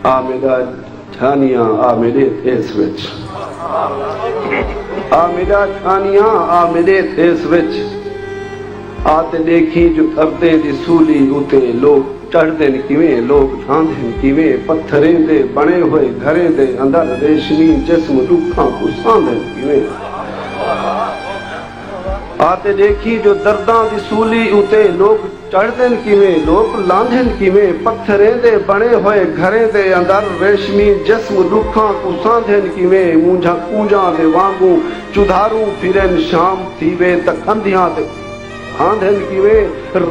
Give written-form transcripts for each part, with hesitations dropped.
ਆ ਮੇਰਾ ਛਾਨੀਆਂ ਆ ਮੇਰੇ ਥੇਸ ਵਿੱਚ, ਆ ਮੇਰਾ ਛਾਨੀਆਂ ਆ ਮੇਰੇ ਥੇਸ ਵਿੱਚ। ਆ ਤੇ ਦੇਖੀ ਜੋ ਥਰਦੇ ਦੀ ਸੂਲੀ ਉਤੇ ਲੋਕ ਚੜ੍ਹਦੇ ਨੇ ਕਿਵੇਂ, ਲੋਕ ਠਾਂਦੇ ਨੇ ਕਿਵੇਂ, ਪੱਥਰੇ ਦੇ ਬਣੇ ਹੋਏ ਘਰੇ ਦੇ ਅੰਦਰ ਰੇਸ਼ਮੀ ਜਿਸਮ ਦੁੱਖਾਂ ਕੋ ਸਾਂਦੇ ਕਿਵੇਂ। ਆ ਤੇ ਦੇਖੀ ਜੋ ਦਰਦਾਂ ਦੀ ਸੂਲੀ ਉਤੇ ਲੋਕ ਚੜ੍ਹਦੇ ਨੇ ਕਿਵੇਂ, ਲੋਕ ਲਾਂਦੇ ਨੇ ਕਿਵੇਂ, ਪੱਥਰੇ ਦੇ ਬਣੇ ਹੋਏ ਘਰੇ ਦੇ ਅੰਦਰ ਰੇਸ਼ਮੀ ਜਿਸਮ ਦੁੱਖਾਂ ਕੋ ਸਾਂਦੇ ਨੇ ਕਿਵੇਂ। ਮੂੰਝਾਂ ਕੂੰਜਾਂ ਦੇ ਵਾਂਗੂ ਚੁਧਾਰੂ ਫਿਰਨ ਸ਼ਾਮ ਥੀਵੇ ਤਖੰਦਿਆਂ ਤੇ ਆਂਦੇ ਕਿਵੇਂ।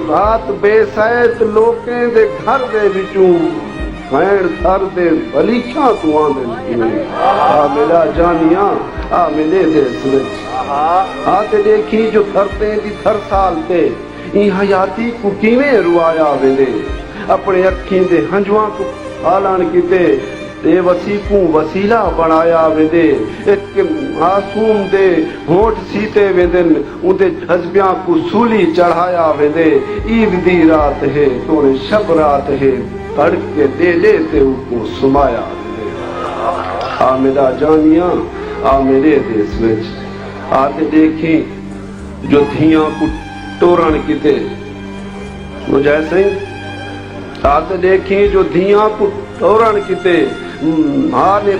ਰਾਤ ਬੇਸੈਤ ਲੋਕਾਂ ਦੇ ਘਰ ਦੇ ਵਿੱਚੋਂ ਭੈਣ ਥਰ ਦੇ ਬਲੀਖਾਂ ਤੋਂ ਆਂਦੇ ਕਿਵੇਂ। ਆ ਮੇਰਾ ਜਾਨੀਆਂ ਆ ਮੇਰੇ ਦੇਸ ਵਿੱਚ। ਆ ਤੇ ਦੇਖੀ ਜੋ ਥਰਤੇ ਦੀ ਥਰ ਸਾਲ ਤੇ ਇਹ ਹਯਾਤੀ ਕੋ ਕਿਵੇਂ ਰੁਆਇਆ ਵੇਂਦੇ, ਆਪਣੇ ਅੱਖੀਂ ਦੇ ਹੰਝੂਆਂ ਕੋ ਆਲਣ ਕੀਤੇ ਤੇ ਵਸੀ को वसीला बनाया वेंदे। एक मासूम दे होठ सीते वेंदन, उनते जज्बियां को सूली चढ़ाया वेंदे। ईद दी रात है तोड़े शब रात है, तड़के दे लेते उनको सुमाया वेंदे। आ मेरा जानिया आ मेरे देश विच। आते देखी जो धियां को टोरण किते मुझे आते देखी जो धियां को टोरण किते मां ने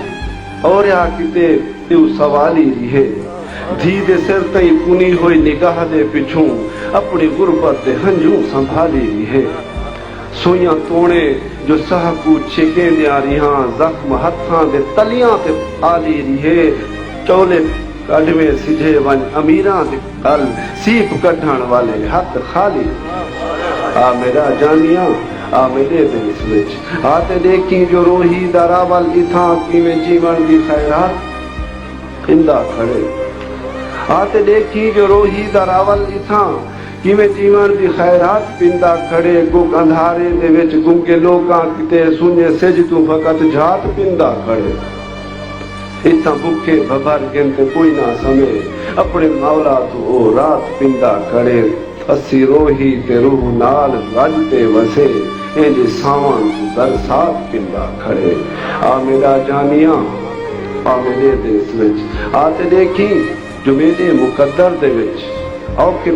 औरिया किते तू सवाली रिहे। धी दे सिर तई पुनी होई निगाह दे पिछू अपनी गुरबत दे हंजू संभाली रिहे। सोइयां तोड़े जो सह को छिके दिया रिहा, जख्म हथां दे तलियां ते आली रिहे। चौले कढ़वे सिधे वन अमीरां दे कल, सीप कढ़ण वाले हथ खाली। आ मेरा जानिया आ मेरे देश विच। आ ते देखी जो रोही दरावल इथां किवें जीवन दी खैरात पिंदा खड़े। आ ते देखी जो रोही दरावल इथां किवें जीवन दी खैरात पिंदा खड़े। गुग अंधारे दे विच गुंगे लोकां किते सुने सिज तू फकत जात पिंदा खड़े। इतना भूखे भबर गिनते कोई ना समे, अपने मौला तो ओ रात पिंदा खड़े। असी रोही ते रूह नाल रजते वसे, इंज सावन बरसात पिंदा खड़े। आ मेरा जानिया आ मेरे देश विच। आ ते देखी जो मेरे मुकद्दर दे विच औके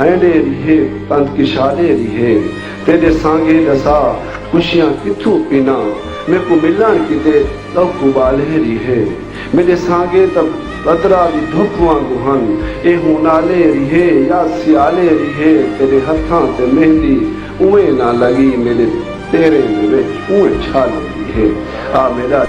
ऐंडे रिहे पंत किशाले रिहे। तेरे सांगे दसा खुशियां किथों पीना, मेरे को मिलन किते लौकू बाले रिहे। मेरे सांगे तब बदरा दी धुप वांगू हन, ए हूं नाले रिहे या सियाले रिहे। तेरे हथां ते मेहंदी उए ना लगी, मेरे तेरे में उए छाले रिहे। आ मेरा